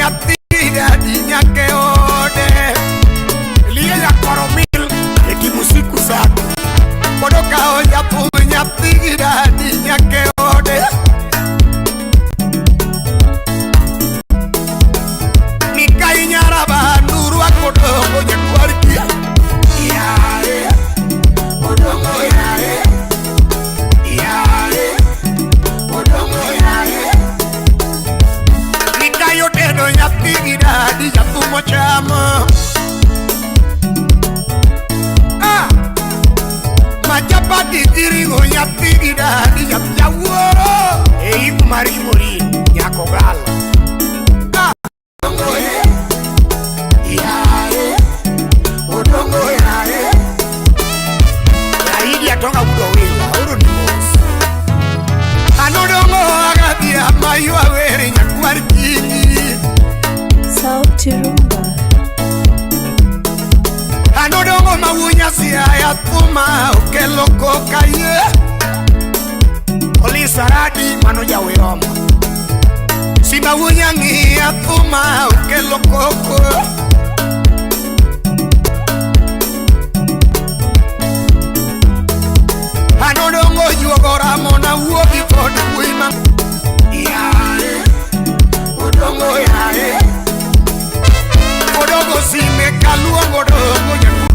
nyathi dadi nyake ode liye ya koromil ekimusiku sako Kodoka oja pume nyathi dadi nyake ode Mikai nyaraba nuru akodongo nyakwarkia Yare Odongo yare Yare Odongo yare Mikai odedo nyathi dadi japumo chamo Majapati dirigo nyathi dadi japjaworo Eiku marimori nyakogala Odongo yare Odongo yare Yaidi atonga udo wila uru ni mosi Anodongo agadia mayu awere nyakwarkini Sauti rumba Anodongo mawunya siya tuma ukelo koka ye Oli saradi manoja weoma Si mawunya ngia tuma ukelo koko Anodongo yuogora mona uogi kodu wima Yare Odongo yare Odongo sime kaluongo dongo nyaku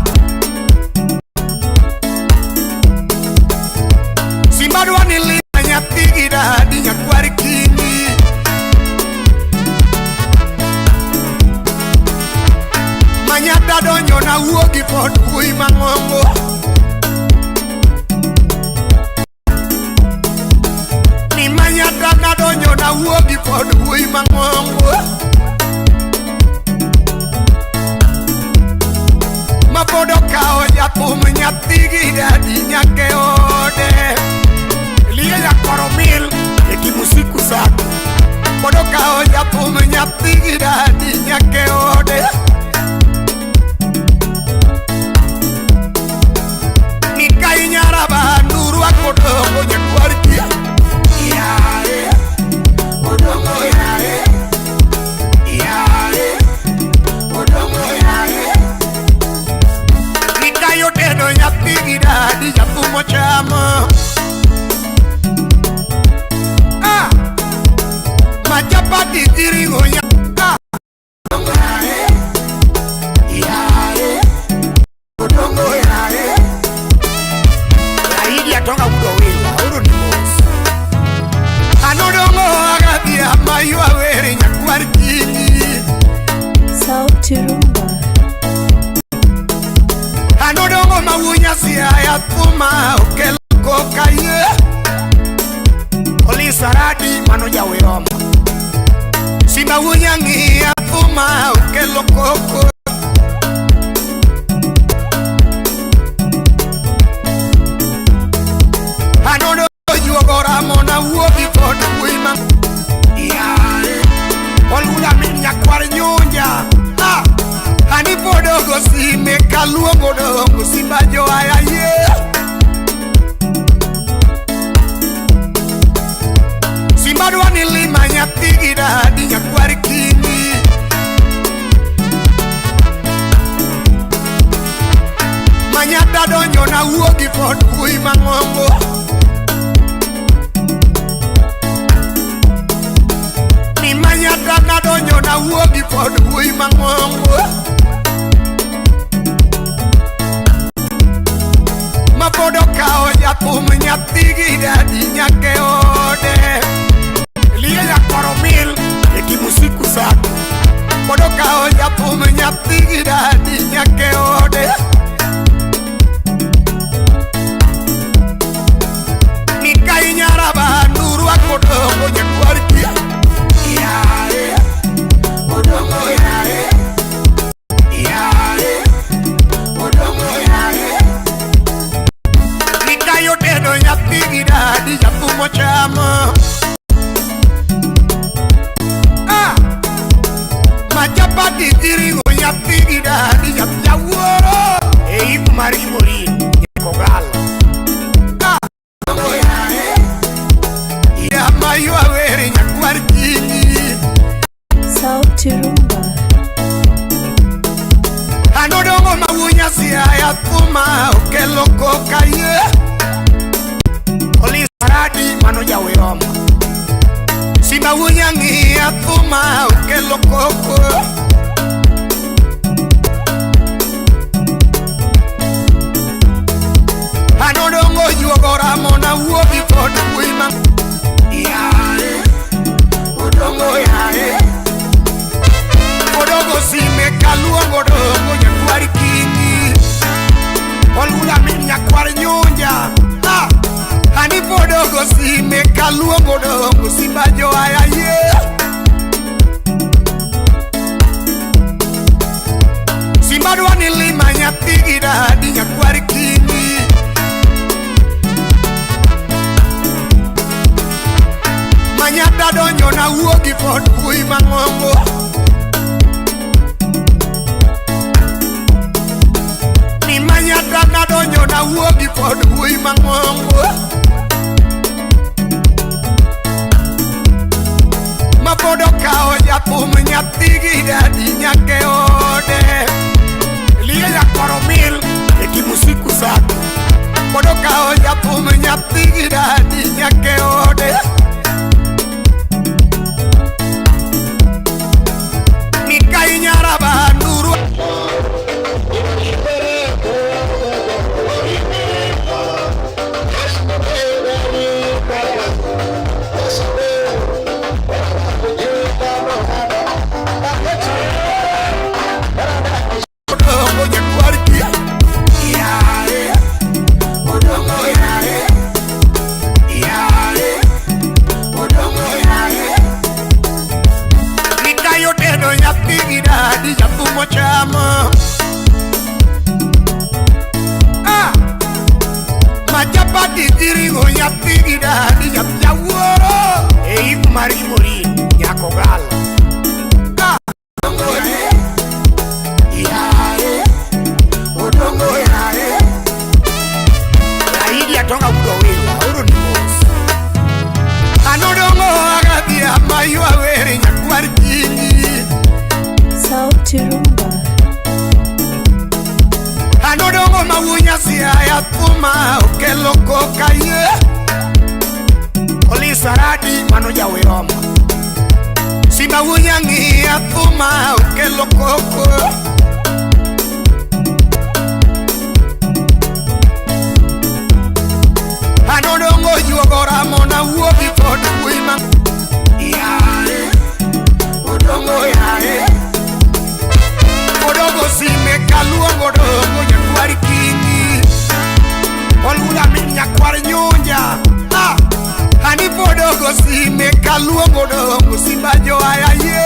Simbadwa nilima nyathi dadi nyakwarkini Manyata donyo na uogi pod ui mang'ongo Ni manyata na donyo na uogi pod ui mang'ongo Mapodoka oja pume nyathi dadi nyake ode liye ya koromil ekimusiku sako Kodoka oja pume nyathi dadi nyake ode Mikai nyaraba nuru akodongo nyakwarkia Yare Odongo yare Yare Odongo yare Mikai odedo nyathi dadi japumo chamo Majapati dirigo Odongo yare Yare Odongo yare Yaidi atonga udo wila uru ni mosi Anodongo agadia mayu awere nyakwarkini Sauti rumba Anodongo mawunya siya tuma ukelo koka ye Oli saradi manoja weoma Si mawunya ngia tuma ukelo koko Anodongo yuogora mona uogi kodu wima Yare Olula minya kwar nyonja Hani podogo sime kaluongo dongo Simbajo aya ye Simbadwa nilima nyathi dadi nyakwarkini Manyata donyo na uogi pod ui mang'ongo Ni manyata na donyo na uogi pod ui mang'ongo Mapodoka oja pume nyathi dadi nyake ode liye ya koromil ekimusiku sako Kodoka oja pume nyathi dadi nyake ode Mikai nyaraba nuru akodongo nyakwarkia Yare Odongo yare Yare Odongo yare Mikai odedo nyathi dadi japumo chamo Majapati dirigo nyathi dadi japjaworo Eiku marimori nyakogala Odongo yare Ya mayu awere nyakwarkini Sauti rumba okelo koko. An Odongo yuogora mona wuogi kod mbui ma yae Odongo yae Odongo sime kaluongo Odongo nyakwar kingi Oluda min nyakwar nyunja Ani Odongo sime kaluongo Odongo simba joaya ye Simba dwani lima nyathigi dadi nyakwar kingi Manyata donjo na wuogi pod mbui mang'ongo Ni manyata na donjo na wuogi pod mbui mang'ongo Ma pod okao jathum nyathigi dadi nyake ode Liye yakoro mil eki musiku sako Pod okao jathum nyathigi dadi nyake ode Sauti rumba. An Odongo mawunya siaya kuma okelo koka ye Olisaradi mano jawiroma Simba wunya ngia kuma okelo koko An Odongo yuogora mona wuogi pod mbui ma yae Odongo yae Odongo sime kaluongo Odongo nyakwar kingi Oluda min nyakwar nyunja Ani Odongo sime kaluongo Odongo simba joaya ye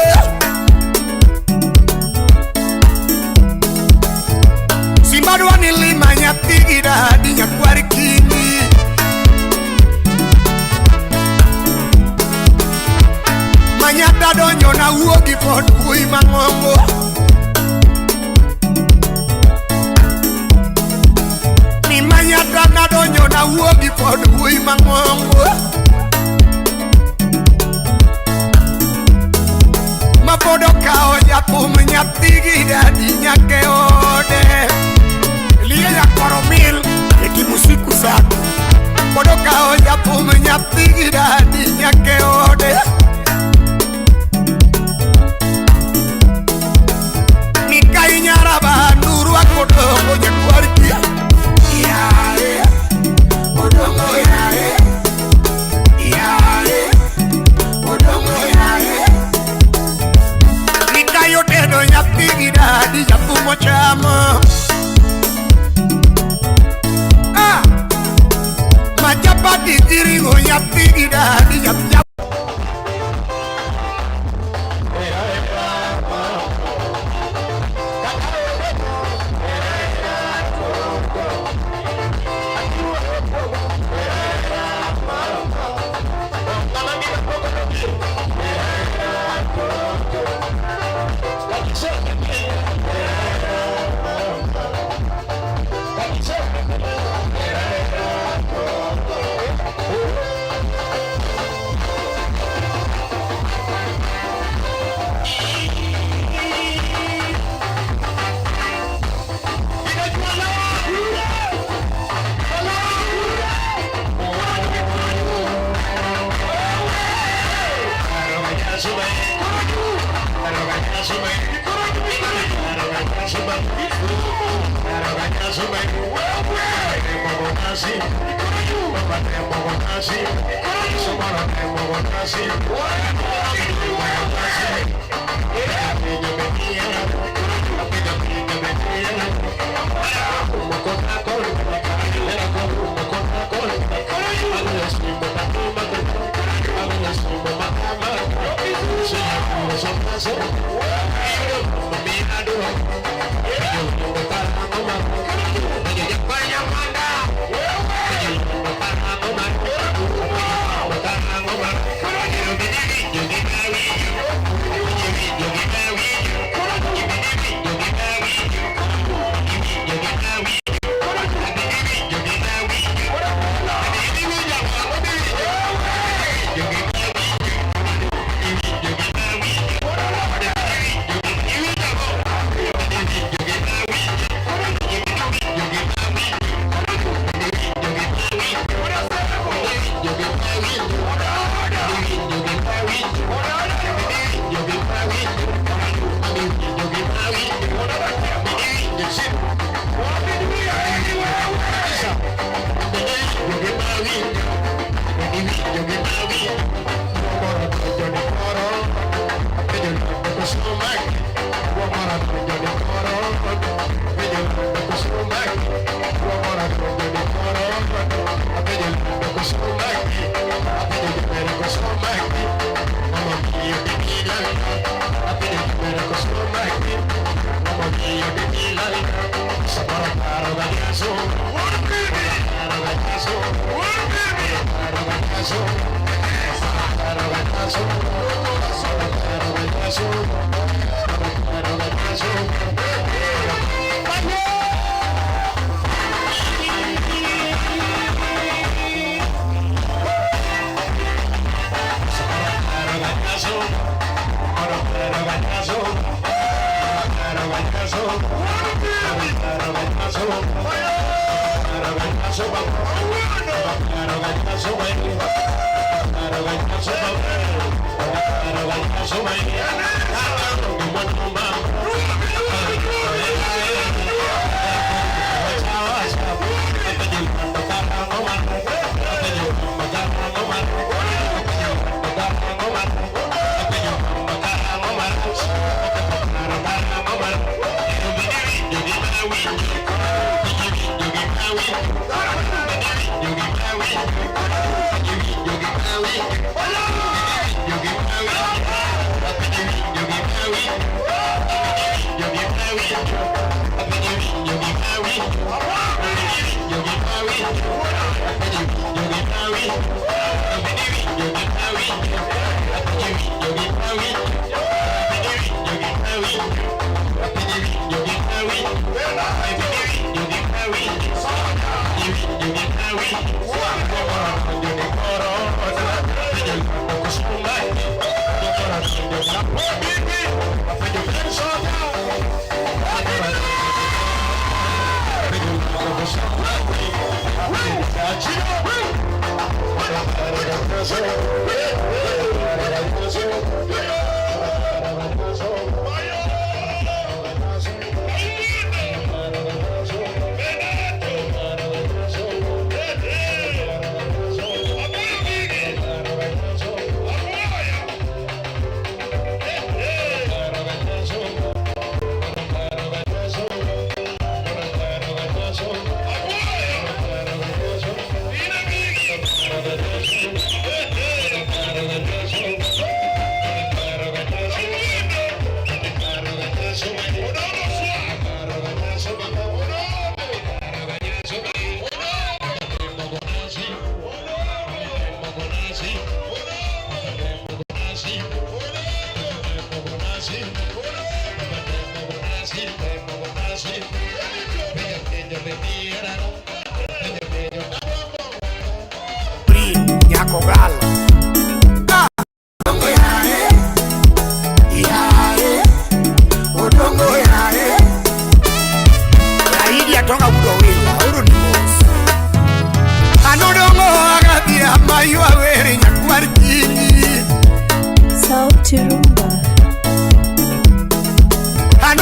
Simba dwani lima nyathigi dadi nyakwar kingi Manyata donjo na wuogi pod mbui mang'ongo Ni manyata na donjo na wuogi pod mbui mang'ongo Ma pod okao jathum nyathigi dadi nyake ode Liye yakoro mil eki musiku sako Pod okao jathum nyathigi dadi nyake ode Odongo nyakwar kingi yae Odongo yae yae Odongo yae Nikayo tedo nyathigi dadi jathum ochamo Majapati dirigo nyathigi dadi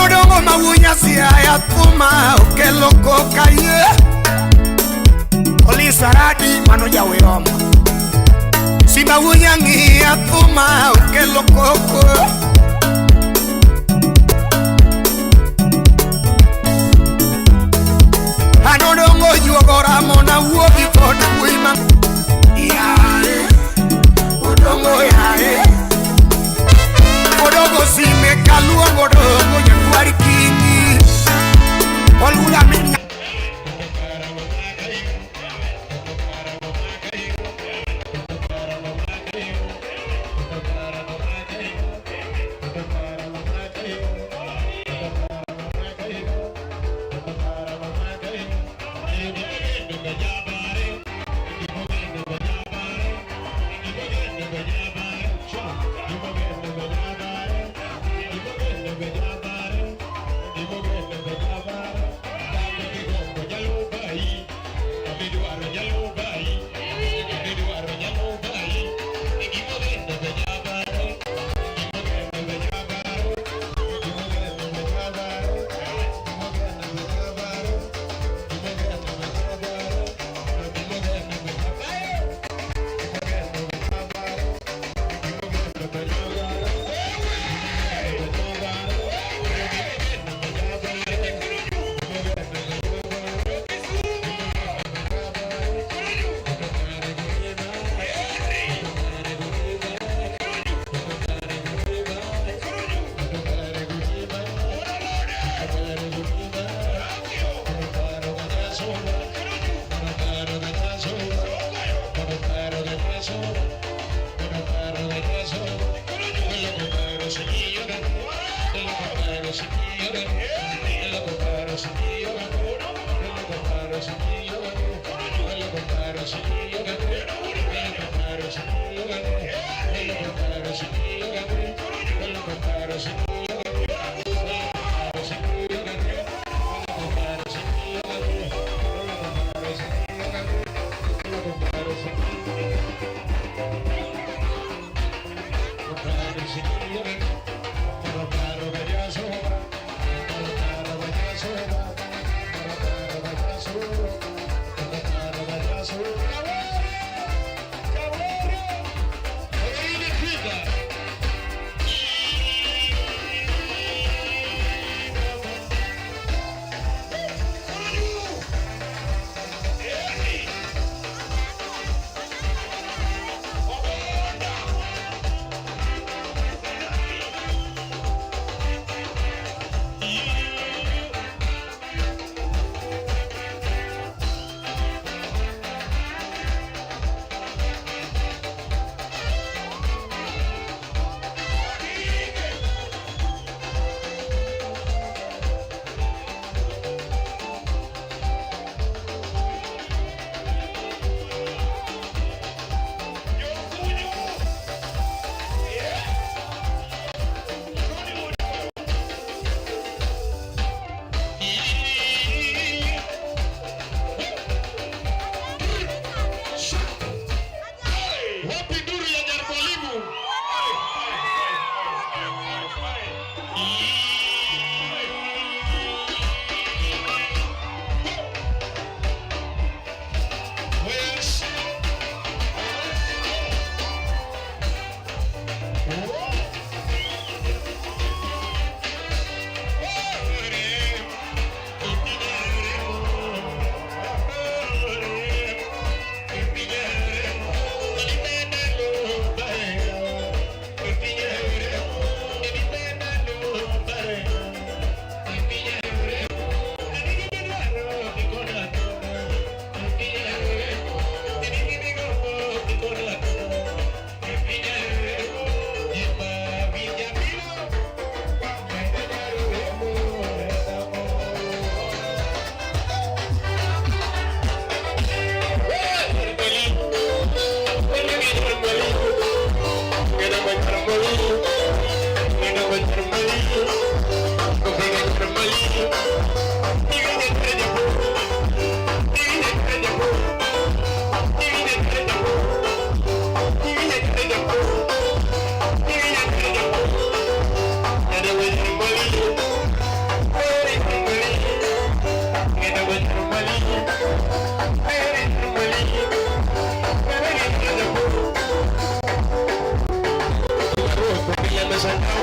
Odongo mawunya siya ya Atuma okelo koka ye Olisaradi mano jawe oma Simba unyangi atuma okelo koko Odongo yuogora mona uogi kod kuima Yae, Odongo yae Odongo sime kaluongo Odongo nyakwari kingi Olula minya Say,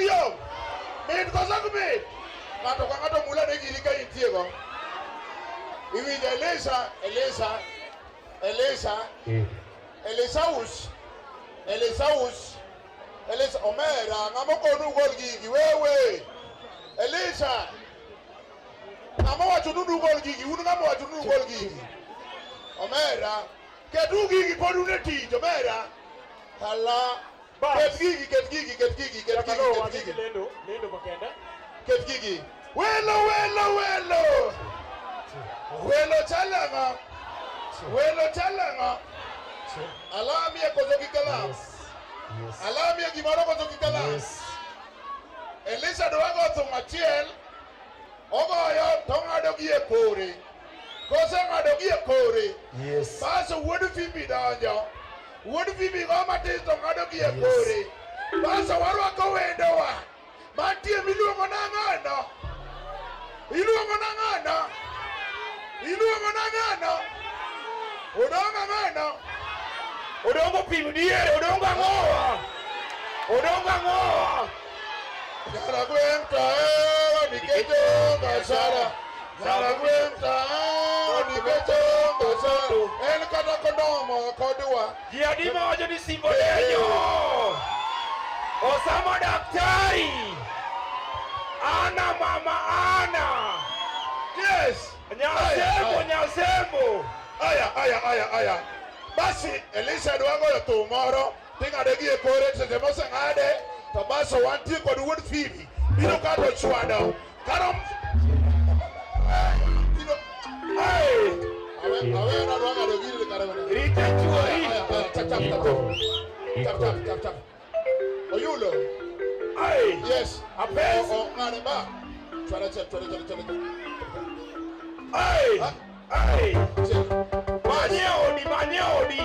yo. Min ko sa kumi. Ngato ka ngato mula de gili ka intie ko. Iwi Elisa omera ngamoko nu gol gigi wewe. Elisa ngamo wacho nu gol gigi, unu ngamo wacho nu gol gigi. Omera kedu gigi podu ne ti omera. Hala ket gigi lendo bakenda. Ket gigi. Welo chalanga. Alami ya kozo kikala. Alami ya gimoro kozo kikala. Elisa doago to machiel. Ogoyo tongado gi e kore. Kosa ngado gi e kore. Yes. Baso wuod Fibi donjo. Wuod Fibi go matis to ngado gi e kore. Baso warwako wendowa. Mantie miluongo nang'ano. Iluongo nang'ano. Odongo ng'ano. Odongo pim diere, odongo ang'owa. Jara gweng' to niketo ngasara. Jara gweng' to niketo ngasara. En kata kondomo kodwa. Ji adi ma wacho ni Simbo Denyo osamo daktari. Ana mama Ana. Yes. Nyasembo. Aya. Basi Elisa dwago to moro tingade gi e kore seche mose ngade to baso wantie kod wuod Fibi biro ka to chwado karom awe na dwago do giri karom Rita chuori. Tap. Oyulo. Yes. Apes. Ngane ba. Chwada. Manye odi.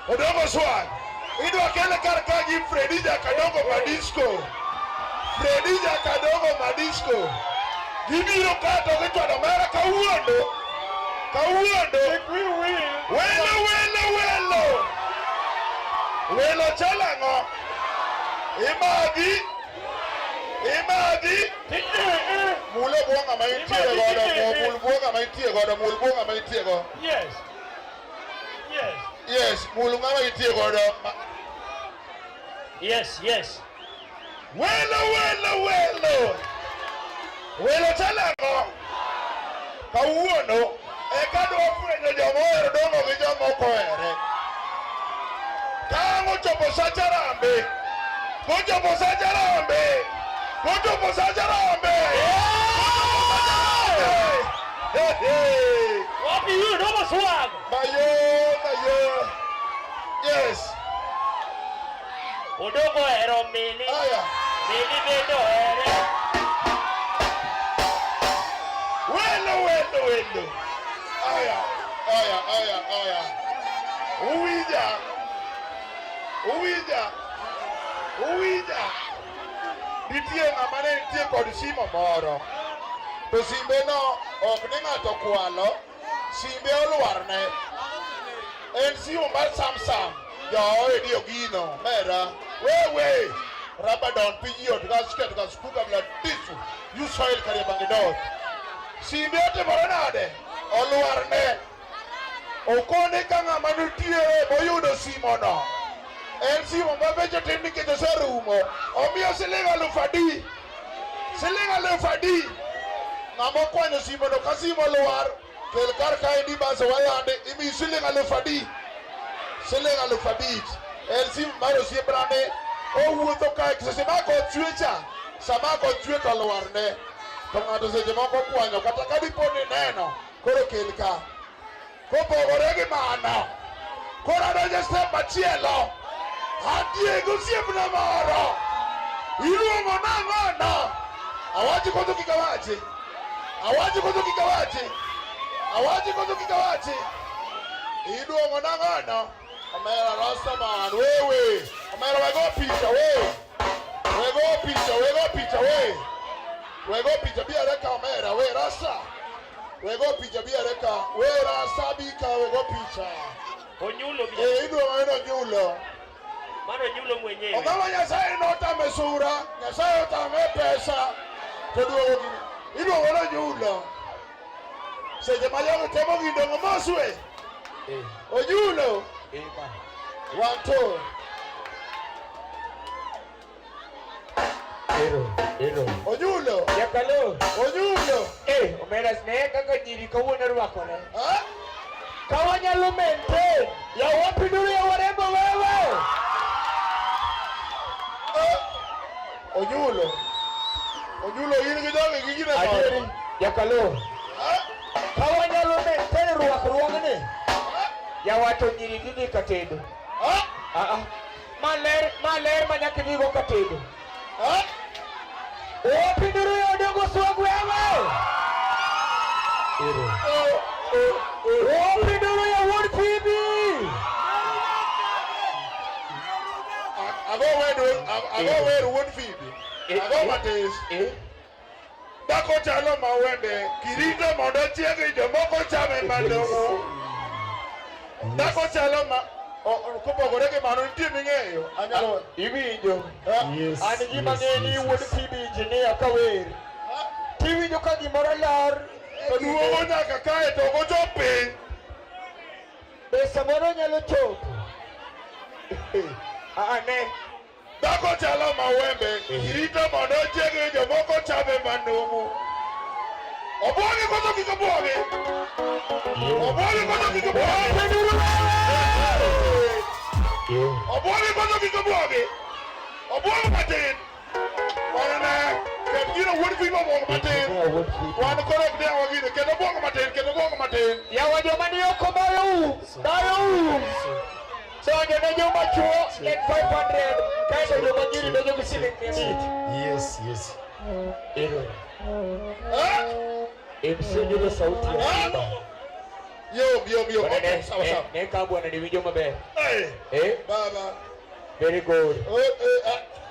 Odongo swag. Idwa kele kar ka gi Freddy Jakadongo Madisco. Freddy Jakadongo Madisco. Gibiro ka to gitwado mera kawuono. Welo chalango. Imagi. Mule buonga maitiye godo. Yes. Yes, mulunga maitiye godo. Yes. Welo chalango. Kawuono eka dwa fwenyo joma ohero dongo gi joma ok ohere. Ka ochopo sacharambe. What do you know, swag? Mayo. Yes. Odongo ero mili. Aya. Mili bendo ere. Welo. Aya. Uwija. Nitie ng'ama ne nitie kod simo moro. To simbe no ok ni ng'ato kwalo. Simbe olwarne. En simo mar Samsung. Jo edio gino. Mera. Wewe. Rabadon piyo tukasikia tukasukuka bila tisu. Yusoil kariya bangidot. Simbe ote moronade. Olwarne. Okone ka ng'ama nitie boyudo simo no. En simo mabecho tin nikech oserumo. Omiyo siling 1000 adi. Ng'ama okwanyo simo no ka simo lwar. Kel kar kaendi bas walande imi siling 1000 adi. En simo mar osiebrane. Owuotho kae seche ma koth chwecha. Sama koth chwe to lwarne. To ng'ato seche moko kwanyo kata ka dipo ni neno. Koro kel ka. Kopogore gi mano. Koro adonjo step machielo. Adiego siepna moro. Iluongo nang'ono. Awaji koto kikawachi. Iluongo nang'ono. Omera Rastaman. Wewe. Omera wego picha we. Wego picha biare ka omera we Rasta. Wego picha biare ka. We Rasta bika wego picha. Onyulo bi. Iluongo nyulo. Mano nyulo mwenyewe. Ogama Nyasaye notame sura, Nyasaye otame pesa. To duogo gini. Iluongo nyulo. Seche ma jogo temo gindongo moswe. Onyulo. 1 2. Ero. Onyulo. Yakalo. Onyulo. Omera sne kaka nyiri kawuono rwakore. Ha? Kawanyalo maintain. Ya wapinduru ya warembo wewe. Onyulo in gi jogi gi gine Adieri. Yakalo. Kawanyalo maintain rwakruogni. Ya wato nyiri gidhi katedo. Maler manyaka dhigo katedo. Wapinduru ya Odongo swag wewe. Wapinduru ya Wood PB. Ago weru Wood PB. Ago matis. Dako chalo mawembe. Kirito mondo chiegi jomoko chame mandomo. Dako chalo ma kopogore gi mano nitie ming'eyo. Anyalo Iwinjo. Yes. An gima ng'eni Wood PB injinia kawer. Tiwinjo ka gimoro lar. Oduogo nyaka kae to ogochop piny. Be samoro nyalo chopo. Ne. Dako chalo mawembe. Kirito mondo chiegi jomoko chame mandomo. Obuogi koso kik obuogi. Obuogi koso kik obuogi. Obuogi koso kik obuogi. Obuogi matin. Wana ket gino Wood PB obuogi matin. Wan koro ok diawa gino. Ket obuogi matin. Yawa joma ni oko dayo. Sonjo ne joma chuo get 500. Kaso joma nyiri dojo gi siling 100. Yes. Emsonjo sauti ya Yo. Okay, sawa. Neka bwana ni video mabe. Baba. Very good.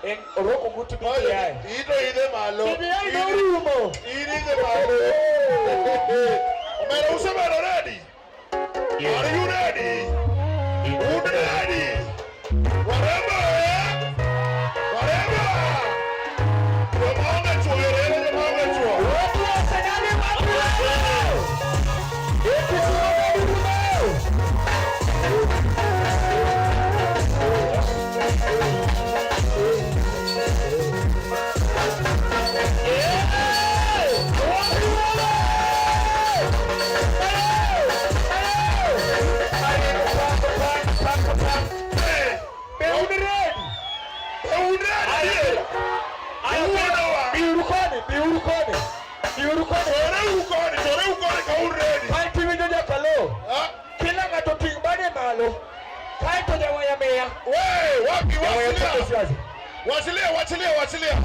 En oroko gutu bibi yai. Ide malo. Bibi yai no rumo. Ide malo. Omera usemero ready? Yeah. Are you ready? Who's ready? Whatever. Wamanga chwa. Watu wa sanani wapi? Eti sio rumo. Wachilia.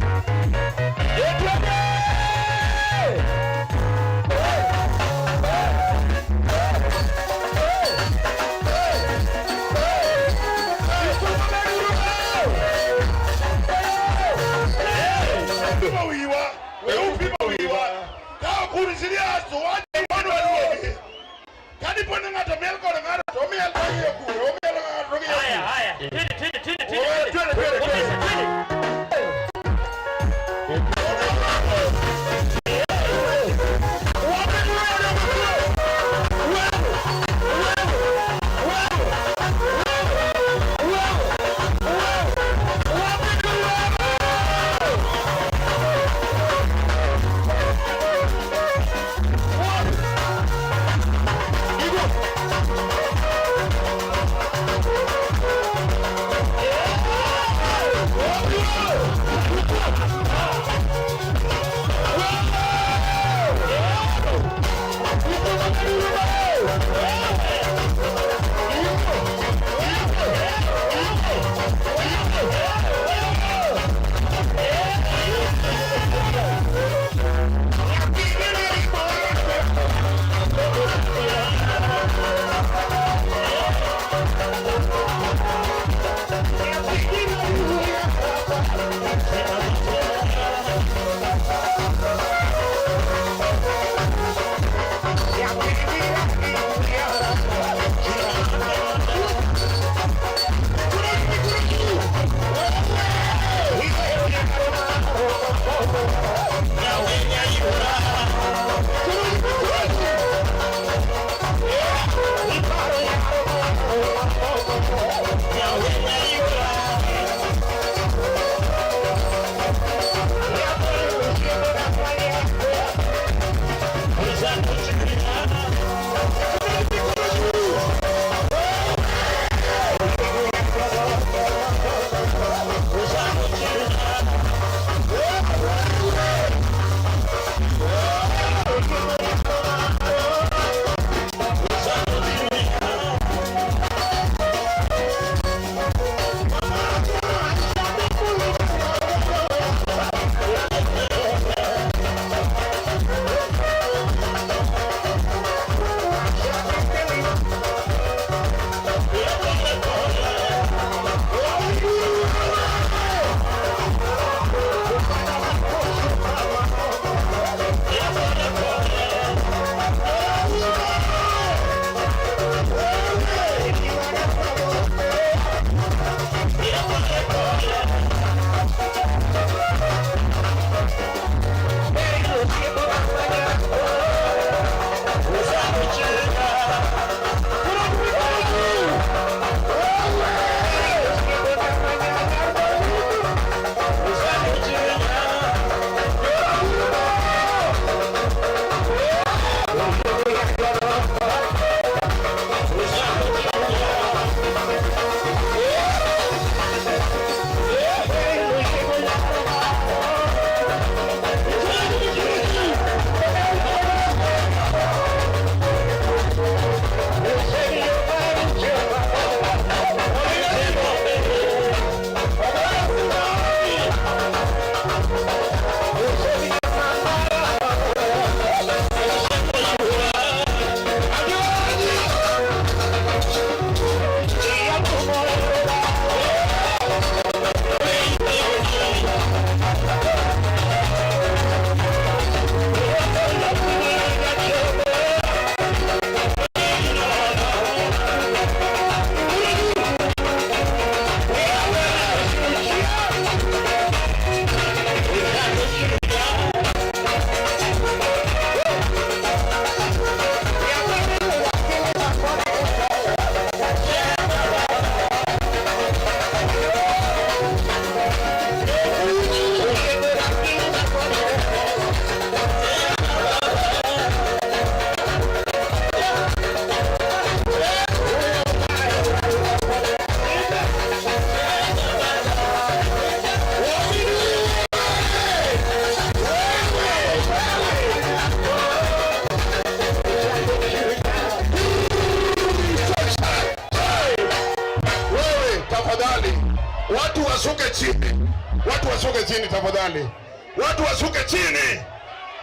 wasuke chini. Watu wasuke chini tafadhali. Watu wasuke chini.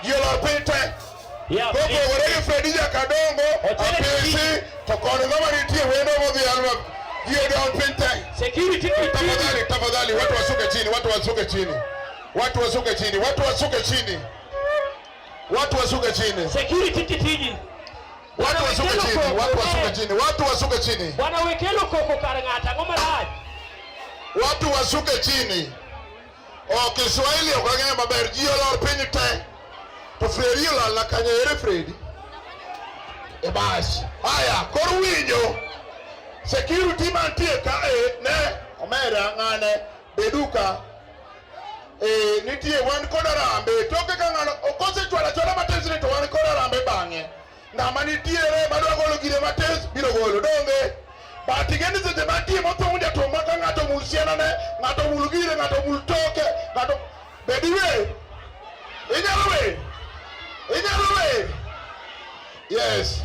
Jiola pinte. Koko orege Fredija Kadongo. Apesi. Tokono ngama nitie wendo modhi alwa. Jiola pinte. Security. Tafadhali. Watu wasuke chini. Watu wasuke chini. Watu wasuke chini. Watu wasuke chini. Watu wasuke chini. Security titiji. Watu wasuke chini. Watu wasuke chini. Watu wasuke chini. Bwana wekelo koko karangata ngoma laji. Watu wasuke chini. O Kiswahili okang'eyo maber, ji olor piny te. To Fredi olal na kanyo, ere Fredi? E bas. Haya, koro winjo. Security mantie ka ne omera ng'ane beduka. Nitie wan kod arambe. Toke ka ng'ano okose chwala chwala mates ni to wan kod arambe bang'e. Ng'ama nitiere madwa golo gire mates biro golo donge. Bati geni seche mantie motong' jatong' maka ng'ato mul sienane, ng'ato mul gire, ng'ato mul toke, ng'ato bedi we. Inyalo we. Yes.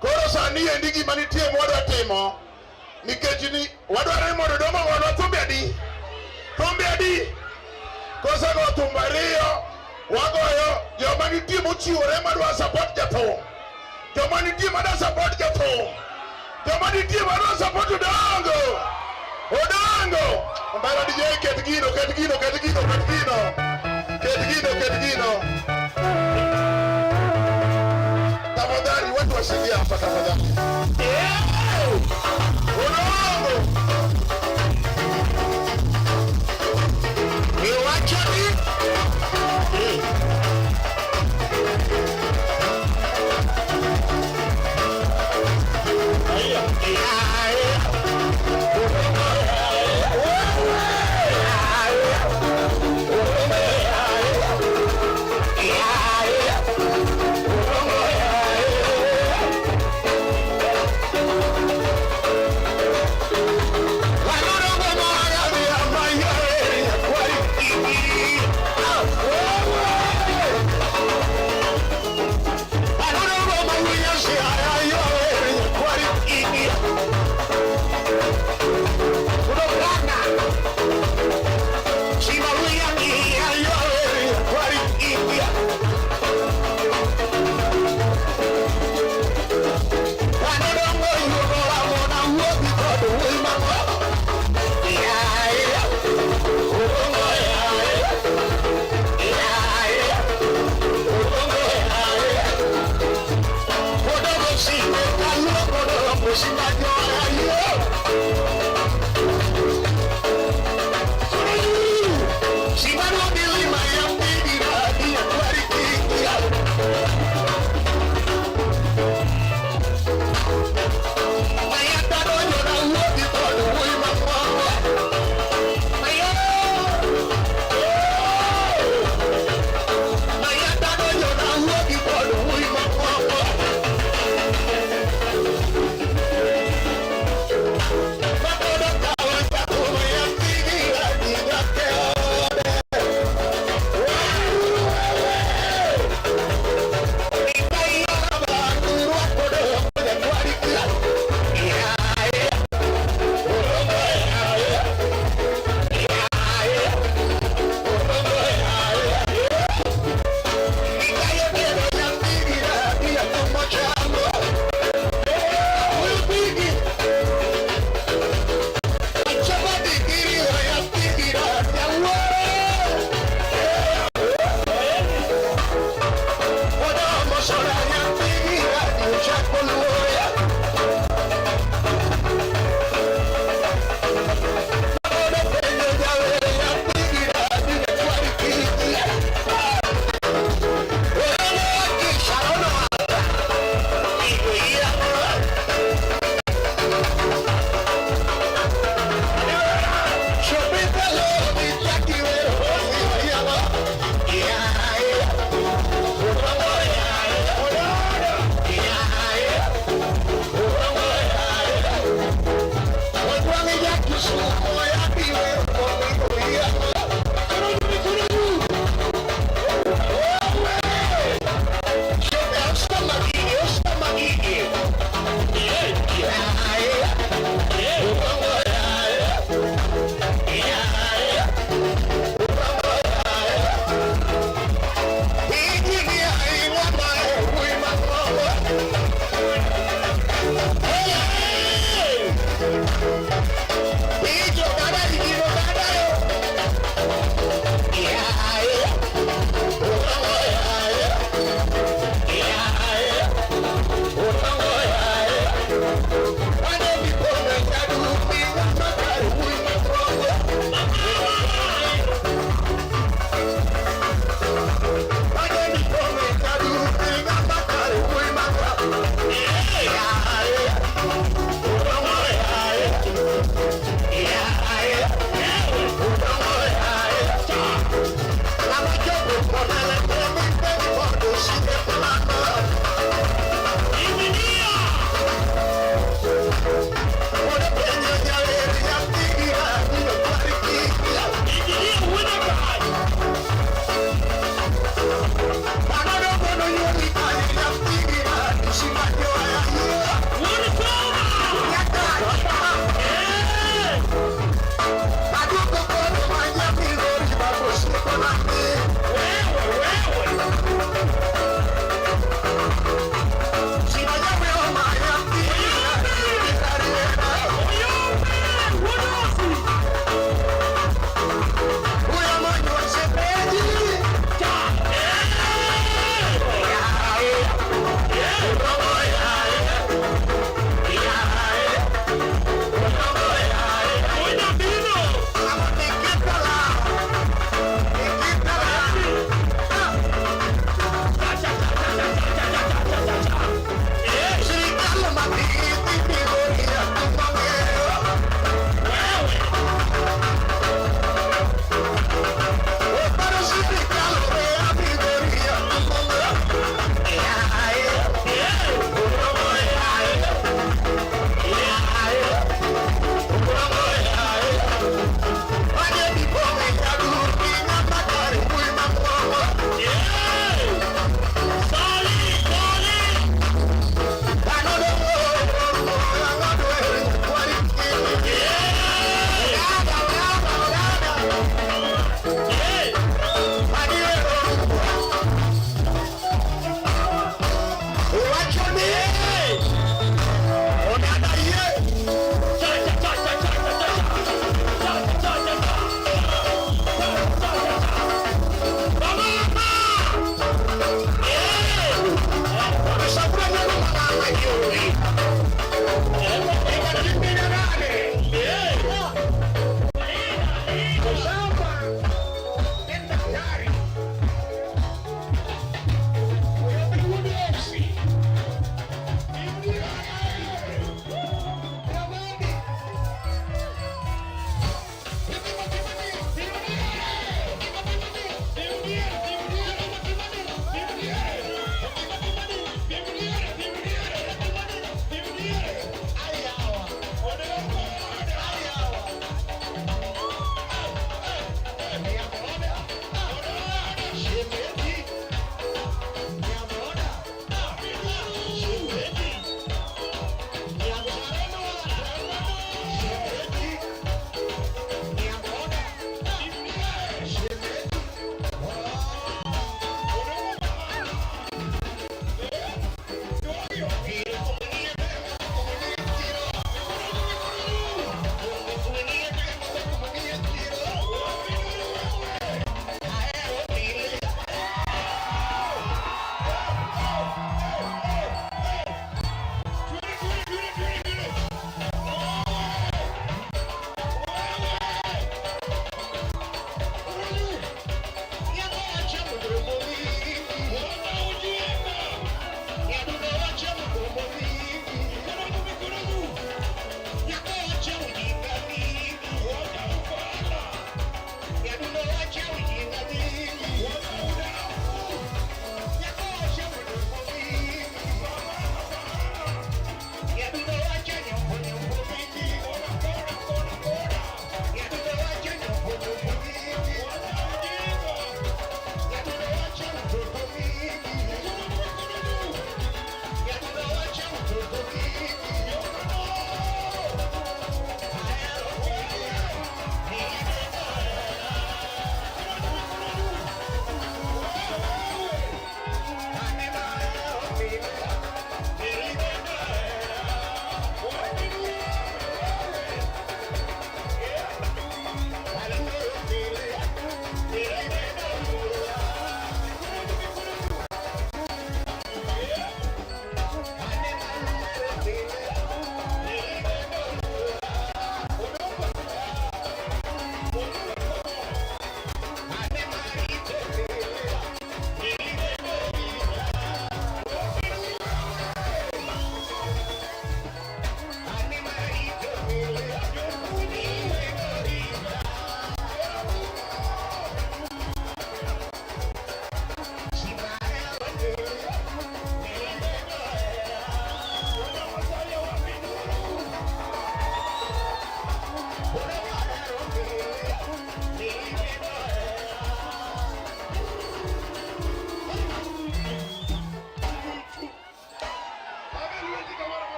Koro sani endi gima nitie mwadwa timo. Nikech ni wadwaro mondo domo wadwa thumbe adi. Kosego thumbe ariyo wagoyo joma nitie mochiwore madwa support jathum. Joma nitie madwa support jathum. Joma nitie madwa support Odongo. Mbara DJ ket gino. Tafadhali watu washikia hapa tafadhali. Odongo. Ni wachani.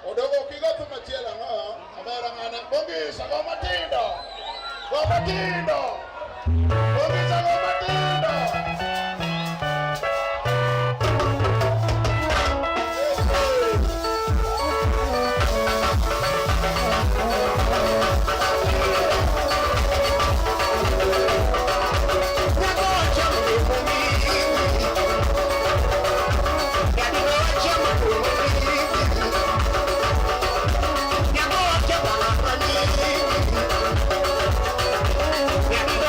Odongo kigato machiela nga abera ngana bongi sago matindo. Gomatindo. Bongi sago matindo. Yeah.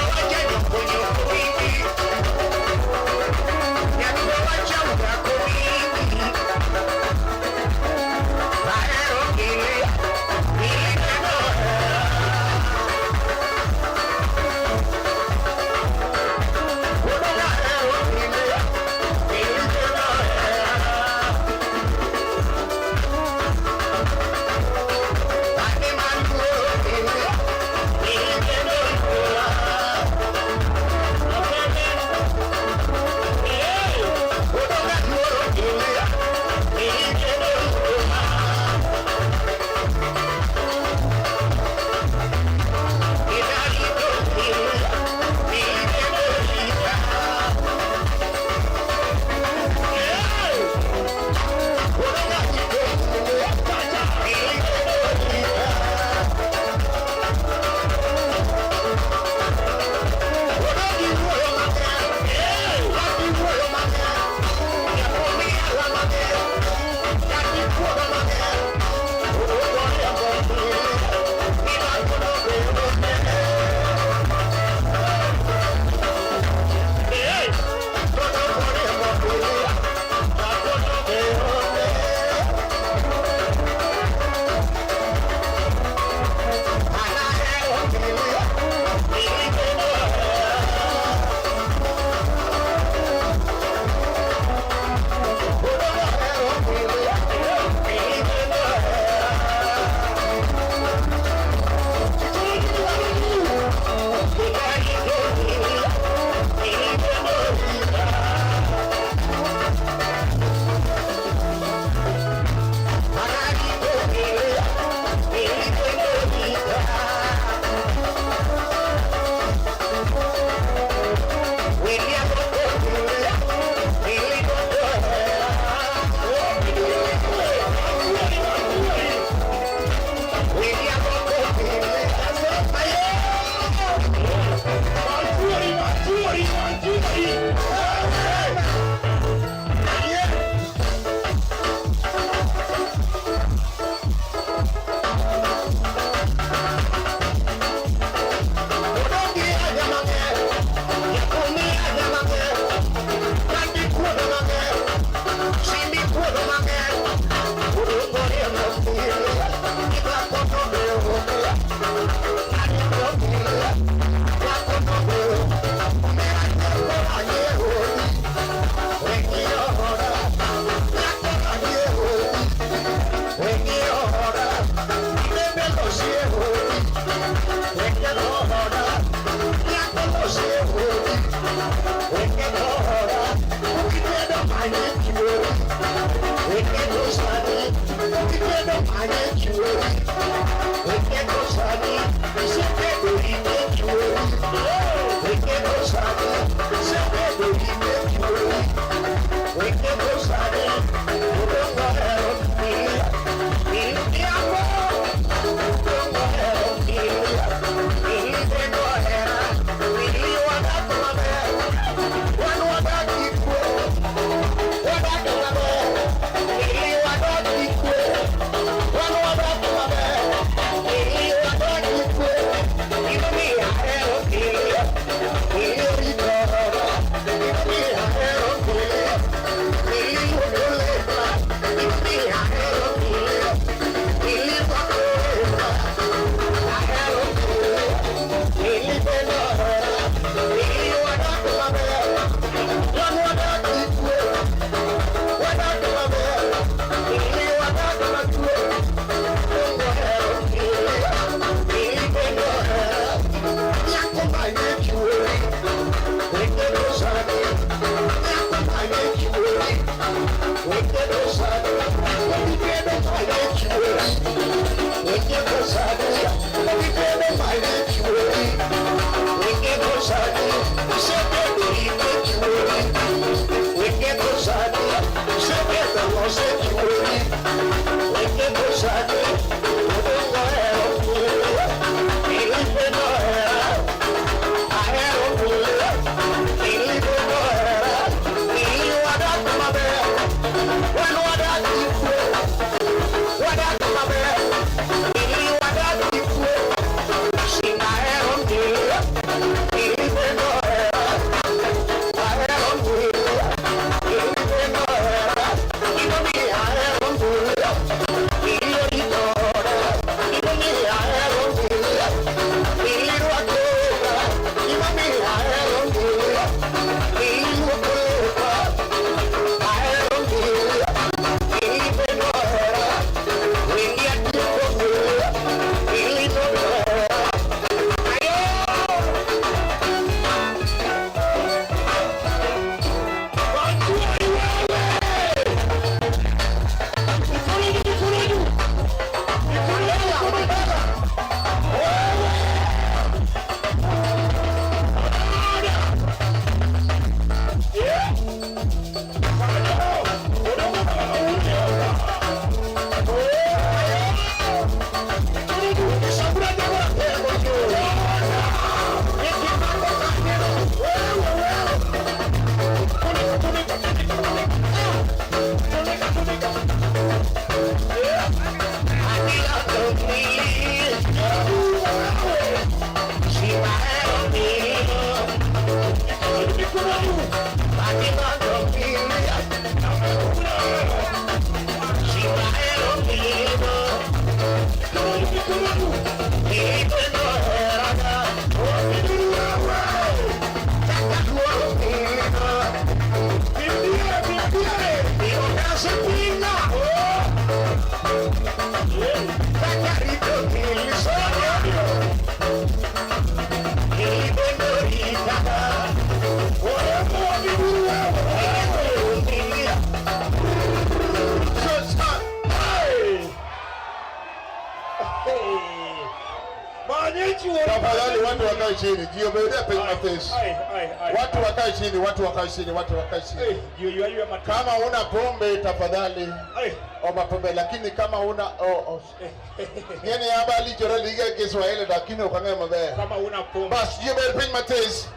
Tafadhali watu wakae chini. Jiombe penye matesi. Watu wakae chini, watu wakae chini, watu wakae chini. Kama una pombe tafadhali omba pombe, lakini kama una yani habari jora liga Kiswahili lakini ukang'e mabe. Kama una pombe. Bas jiombe penye matesi.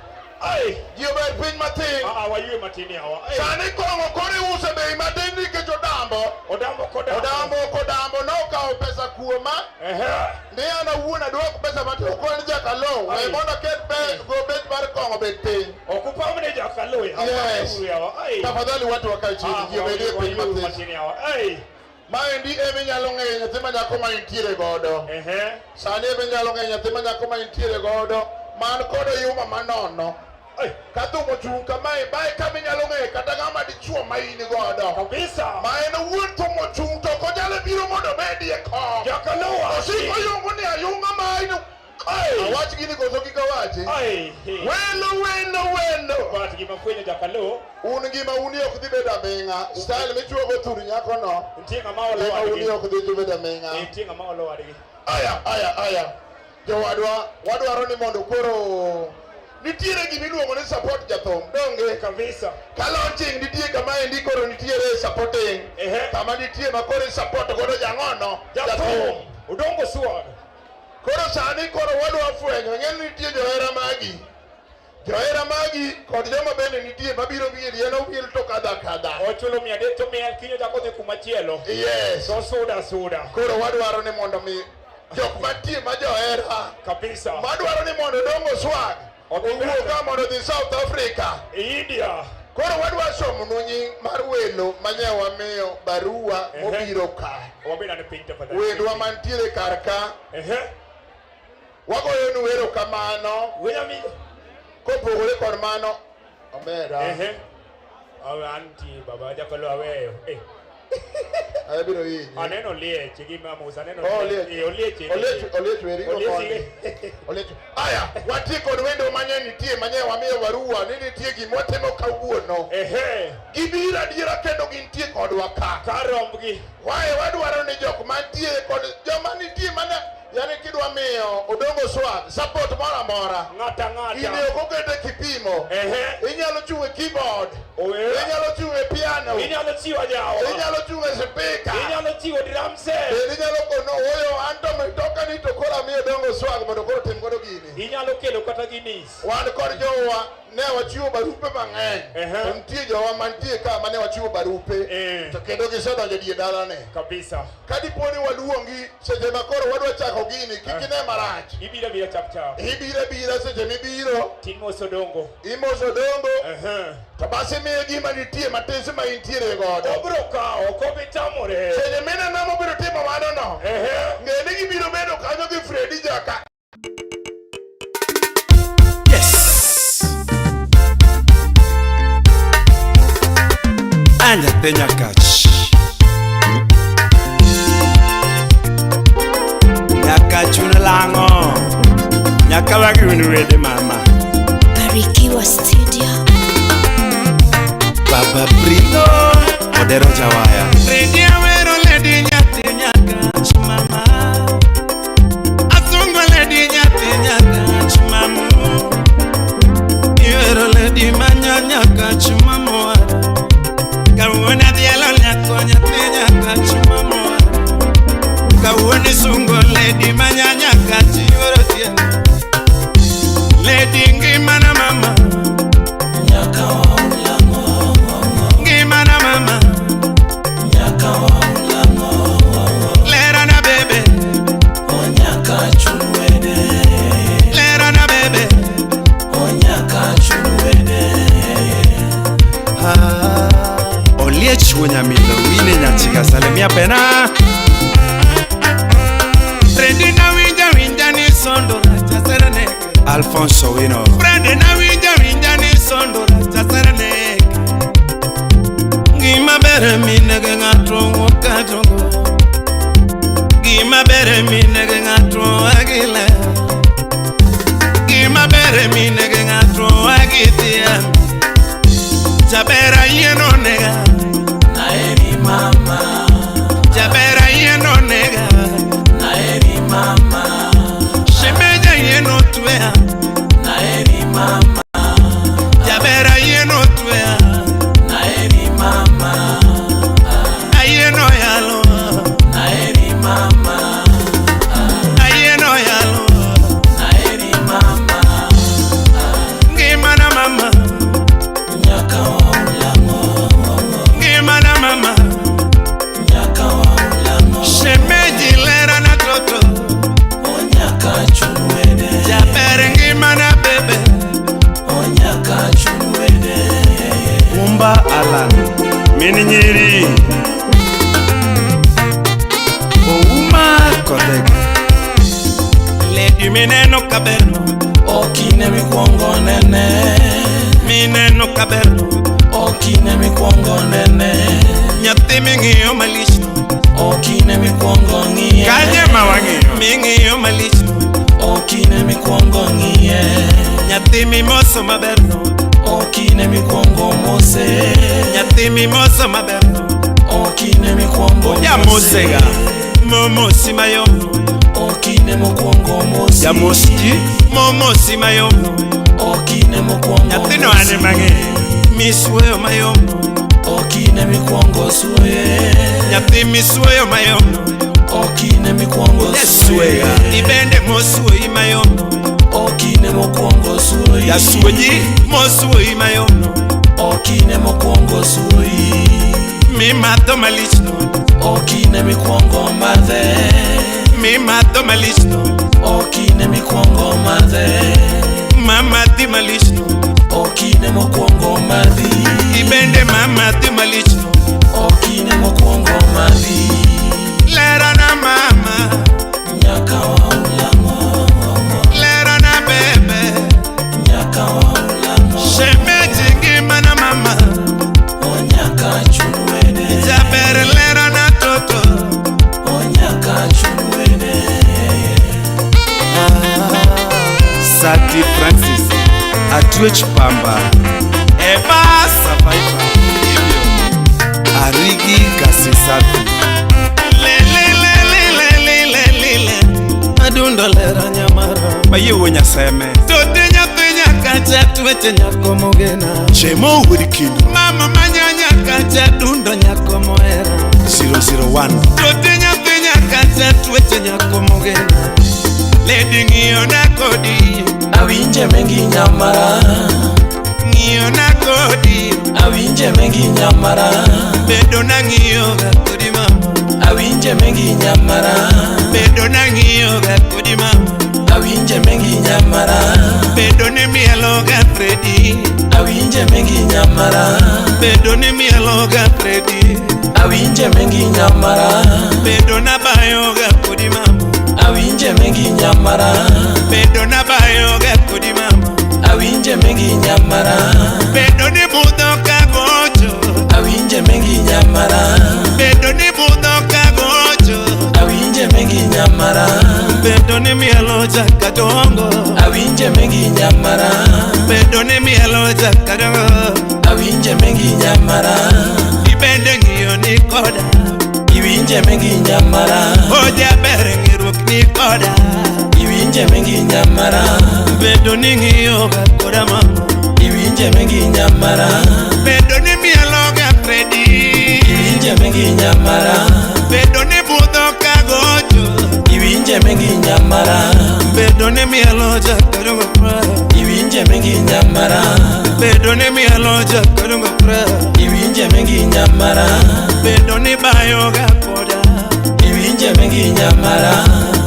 Jiombe penye matesi. Wayue matini hawa. Sani kongo kore use bei madeni ke jodambo. Odambo Kodambo no ka pesa kuoma. Ndia na uona do pesa matu ko nja kalo. We bona ket be go bet bar kongo bete. Okupa mne ja kalo ya. Tafadhali watu wakae chini. Jiombe penye matini hawa. Maendi ebe nyalo ng'eyo nyathi ma nyako ma intiere godo. Sani ebe nyalo ng'eyo nyathi ma nyako ma intiere godo. Man kodo yuma manono. Katu mochung kamae bae kami nyalo ng'eyo kata ng'ama dichuo ma in godo. Kabisa. Maen wuon to mochung to ko nyalo biro mondo bedie ko. Jakaloa. Osiko yungu ni ayunga ma in. Awach gini koso kika wachi. Welo. wat gima fwenyo jakalo. Un gima uni ok dhi bedo aming'a. Style michuogo thur nyako no. Nitie ng'ama olo wadgi. Uni ok dhi bedo aming'a. Nitie ng'ama olo wadgi. Aya. Wadwaro ni mondo koro nitiere gima iluongo ni support jathum. Donge Kabisa. Kalonching nitie kama endi koro nitiere supporting. Kama nitie ma koro support godo jang'ono jathum. Odongo swag. Koro sani koro wadwa fwenyo ng'eni nitie johera magi kod joma bende nitie mabiro mieli en omiel to kadha. Ochulo 300 to miel kinyo jako dhi kumachielo. Yes. So suda. Koro wadwaro ni mondo mi jok mantie ma johera. Kabisa. Madwaro ni mondo Odongo swag owuok ka mondo dhi South Africa. India. Koro wadwa somo nying mar welo manyewa miyo barua mobiro ka. Wabira ni pinta for that. Wendwa mantiere kar ka. Wagoyo ni wero kamano. Wenyami. Kopogore kod mano. Omera. Awe anti baba jakalo aweyo. Ayabiro yinyi. Aneno lieche gima musa aneno. Olieche weri go koni. Olieche. Aya, watie kod wendo manye nitie manyewa miyo barua ni nitie gima timo kawuono. Gibira diera kendo gintie kodwa ka. Karombgi. Wae wadwaro ni jok mantie kod joma nitie mana yani kidwa miyo Odongo swag support mora ng'ata ine okokete kipimo inyalo chunge keyboard inyalo chunge piano inyalo chiwo jawa inyalo chunge speaker inyalo chiwo drum set inyalo kono oyo anto metoka ni to kora miyo Odongo swag mondo koro tim godo gini inyalo kelo kata ginis wan kod jowa ne wachiwo barupe mang'eny nitie jowa mantie ka mane wachiwo barupe to kendo gisedonjo die dalane kabisa kadiponi waluongi seche makoro wadwa chako gini kikine marach ibira chap ibira seche mibiro timoso Odongo to basi miyo gima nitie matese ma intiere godo obro kao kobitamore seche mineno mobiro timo mano no ng'eni gibiro bedo kanyo gi Fredi Jaka. Anya tenya kach Nyaka chuna lango Nyaka wagi wede mama Barikiwa Studio. Baba Brito Odero Jawaya Redi awero ledi nyati nyaka chumama Asungo ledi nyati nyaka chumamu Iwero ledi manya nyaka chumamu Kawona dielo nyako nyathi nyaka chumamu Kawoni sungo ledi manya nyaka chiworo tieno Ledi ngimana mama Nyaka wangulango Ngimana mama Nyaka wangulango Lera na bebe Onyaka chunwede Lera na bebe Onyaka chunwede Oliech wonyamilo wine nyachika salemia pena Fredi na winja ni sondo chaserane Alfonso Wino Fredi na winja ni sondo chaserane Gima bere minege ngato wakatongo Gima bere minege ngato agile Gima bere minege ngato agitia Jabera yeno nega Naeri mama Jabera yeno nega Naeri mama Shemeja yeno tuea Naeri mama Jabera yeno tuea Naeri mama Ayeno yalo Naeri mama Ayeno yalo Naeri mama Ngimana mama Nyaka wangulango Ngimana mama Nyaka wangulango Shemeji lera na toto Onyaka chunwede Japere ngimana bebe Onyaka chunwede Umba Alan Mini nyiri Ouma Kodek Ledi mineno kaberno Okine mikwongo nene Mineno kaberno Okine mikwongo nene Nyathi ming'iyo malichno Okine mikwongo ng'iye Kanye mawang'iyo Ming'iyo malichno Okine mikwongo ng'iye Nyathi mimoso maberno okine mikwongo mose. Nyathi mimoso maber, okine mikwongo ya mosega. Momosi mayom, okine mokwongo mose. ya mosji. Momosi mayom, okine mokwongo. Nyathino ane mange, misweyo mayom, okine mikwongo suye. Nyathi misweyo mayom, okine mikwongo suye. Ibende mosweyi mayom, okine mokwongo suye. ya suoji mosweyi mayom, okine mokwongo suye. Mimadho malichno, okine mikwongo madhe. mimadho malichno, okine mikwongo madhe. mamadhi malichno, okine mokwongo madhi. ibende mamadhi malichno, okine mokwongo madhi. lera na mama, nyaka waulamo. lera na bebe, nyaka waulamo. shemeji ngima na mama, onyaka chunwene. jaber lera na toto, onyaka chunwene. Sati Francis, Atwech Pamba, Eva Survivor, Arigi Kasisabi, Adundo lera nyamara, Bayo Nyaseme, Tote Nyathenya Kacha Tweche Nyako Mogena, Chemo Wirikin, Mama Manyanya Kacha Dundo Nyako Moera, 001, Tote Nyathenya Kacha Tweche Nyako Mogena, Lady Ngio na Kodi, awinje mengi nyamara. Ngio na Kodi, awinje mengi nyamara. bedo na ng'iyo ga kodi mama, awinje mengi nyamara. bedo na ng'iyo ga kodi mama, awinje mengi nyamara. bedo ni mielo ga Freddy, awinje mengi nyamara. bedo ni mielo ga Freddy, awinje mengi nyamara. bedo na bayo ga kodi mama, awinje mengi nyamara. bedo na bayo ga kodi mama, awinje mengi nyamara. bedo ni budho ka gocho, awinje mengi nyamara. bedo ni budho ka gocho, awinje mengi nyamara. bedo ni mielo chaka dongo, awinje mengi nyamara. bedo ni mielo chaka dongo, awinje mengi nyamara. ibende ng'iyo ni koda, iwinje mengi nyamara. oja bere ng'irruok ni koda, iwinje mengi nyamara. bedo ni ng'iyo ga koda mama, iwinje mengi nyamara. bedo ni mielo ga Freddy, iwinje mengi nyamara. bedo ni budho ka gocho, iwinje mengi nyamara. bedo ni mielo chaka dongo pra, iwinje mengi nyamara. bedo ni mielo chaka dongo pra, iwinje mengi nyamara. bedo ni bayo ga koda, iwinje mengi nyamara.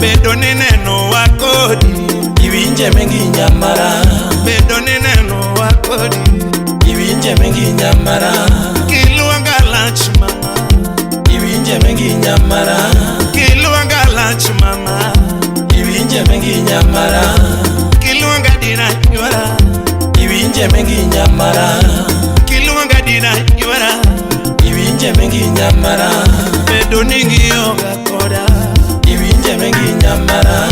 bedo ni neno wa kodi, iwinje mengi nyamara. bedo ni neno wa kodi, iwinje mengi nyamara. kiluonga lach mama, iwinje mengi nyamara. kiluonga lach mama, iwinje mengi nyamara. kiluonga dina nywara, iwinje mengi nyamara. kiluonga dina nywara, iwinje mengi nyamara. bedo ni ng'iyo ga koda, iwinje mengi nyamara.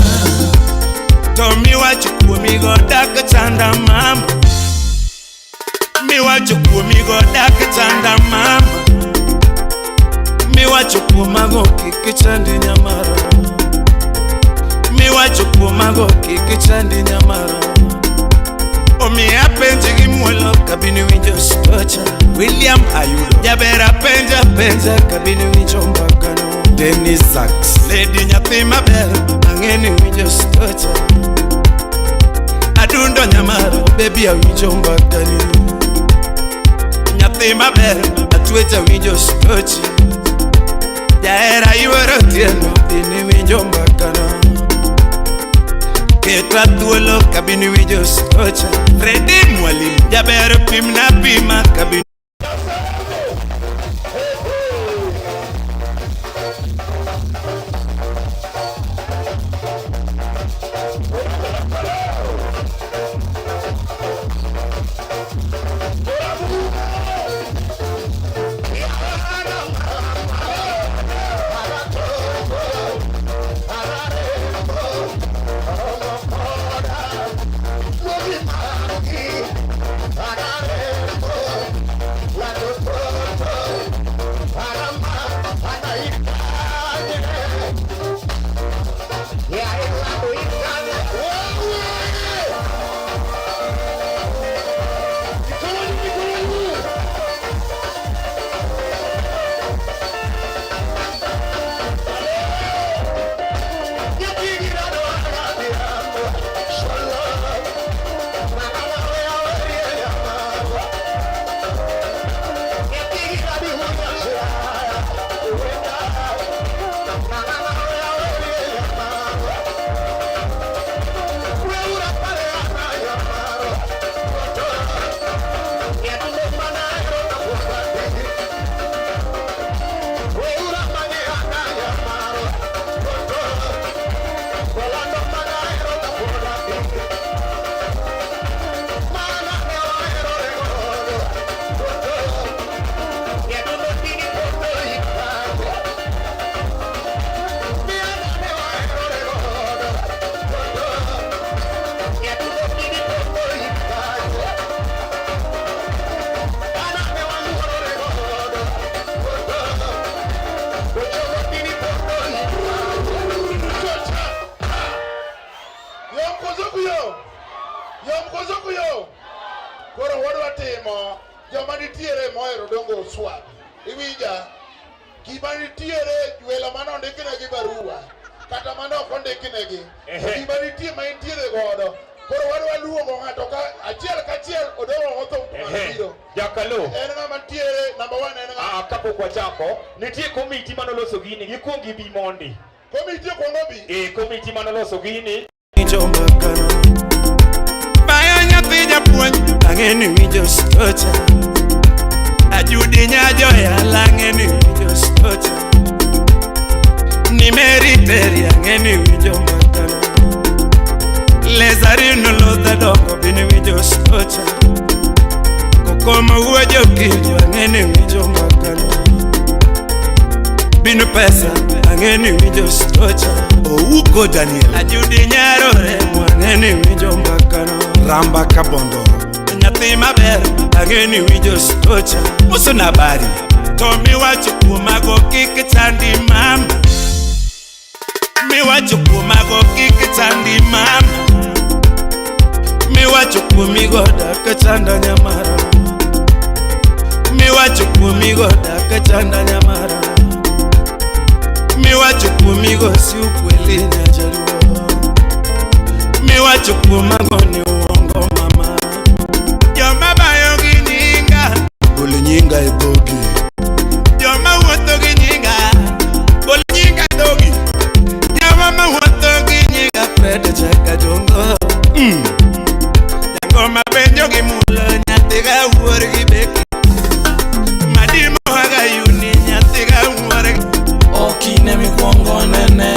to miwacho kuomigo dak chanda mama, miwacho kuomigo dak chanda mama, miwacho kuomago kik chandi nyamara, miwacho kuomago kik chandi nyamara, omiya penji gi muolo kabini winjo stocha, William Ayudo, jabera penja kabini winjo mbakano, Dennis Sachs, Lady nyathi maber, ang'eni winjo stocha, Adundo nyamara, baby awinjo mbakani, nyathi maber, Atwecha winjo stochi, jaera yuoro tieno, dini winjo mbakano, keta thuolo kabini winjo stocha, Freddy Mwalimu, jaber pim na pima kabini Para swag. Iwinja gimani tiere juela mano ndikine gi barua kata mano kondikine gi gimani tie ma intiere godo koro wadwa luongo ng'ato ka achiel kachiel Odongo otho manobiro jakalo en ng'ama tiere number 1 en ng'ama kapok wachako nitie komiti manoloso gini gikuong gibi mondi komiti kuongo bi komiti manoloso gini Bayo nyathi japuonj ang'eni winjo stocha Ajudi nyajoya lang'eni winjo stocha Nimeri teri ang'eni winjo makana Lezarino lodha doko bini winjo stocha Kokoma uwejo kiljo ang'eni winjo makana Binu pesa ang'eni winjo stocha Ouko Daniel Ajudi nyarore ang'eni winjo makana Ramba kabondo Nyathi maber ang'eni winjo stocha Uso nabari Tomi wacho kumago kik chandi mama Mi wacho kumago kik chandi mama Mi wacho kumigo daka chanda nyamara Mi wacho kumigo daka chanda nyamara Mi wacho kumigo si ukweli nyajaluo Mi wacho kumago ni uongo mama Joma bayo gi nyinga Boli nyinga e dhogi Joma wuotho gi nyinga Boli nyinga e dhogi Joma wuotho gi nyinga Fred chaka jongo Jango mapenjo gi mulo Nyathi ga wuor gi beki Madimo haga yuni Nyathi ga wuor gi Okine mikwongo nene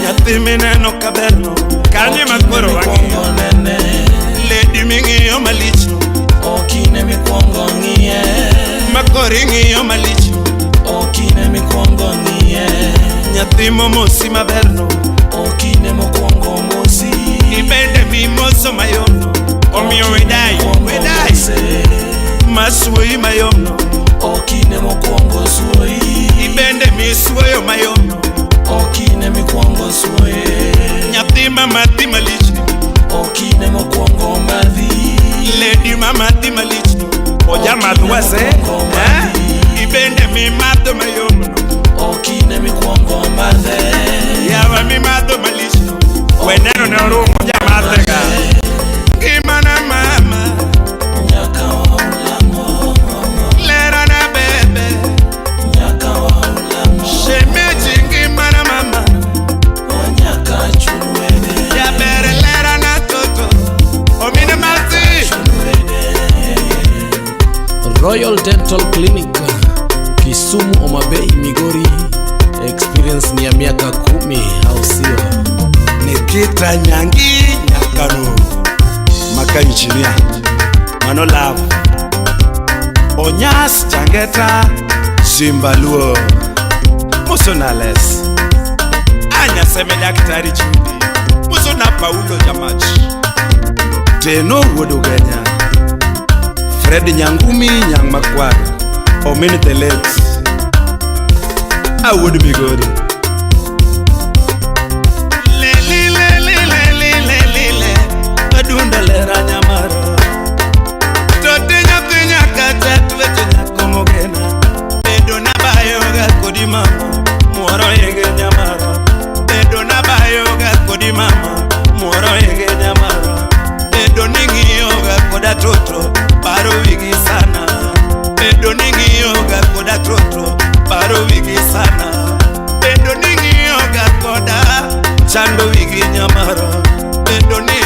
Nyathi mineno kaberno Kanye makoro wangi Lady ming'iyo malicho Okine mikwongo ng'iye Makori ng'iyo malicho Okine mikwongo ng'iye Nyathi momosi maberno Okine mokwongo mosi Ibende mimoso mayomno Omiyo wedai Masuoi mayomno Okine mokwongo suoi Ibende misuoyo mayomno Okine mikwongo suoye Nyathi mamati malicho Okine mokwongo madhi Lady mamati malicho Oja madhwase Ibende mimadho mayomno Okine mikwongo madhe Yawa mimadho malicho Weneno ne orumo jamadhega Gimana mama Nyaka wa ulango Lera na bebe Nyaka wa ulango Shemeji gimana mama Nyaka chunwede Ya bere lera na toto Omine malti Royal Dental Clinic Kisumu, Homa Bay, Migori. Experience ni ya miaka 10 au sio? Nikita Nyangi Nyakano Maka engineer Mano love Onyas Changeta Zimbaluo Musonales Nyasembo daktari Chudi Musona Paulo Jamachi Teno Wodugenya Fred Nyangumi Nyang Makwara Omini the late Awod Migori Adunda lera nyamara Tote nyathi nyaka tatweche nyakomogena Bedo na bayo ga kodi mama Muoro yege nyamara Bedo na bayo ga kodi mama Muoro yege nyamara Bedo ning'iyo ga koda trotro Paro wigi sana Bedo ning'iyo ga koda trotro Paro wigi sana Bedo ning'iyo ga koda Chando wigi nyamara Bedo ni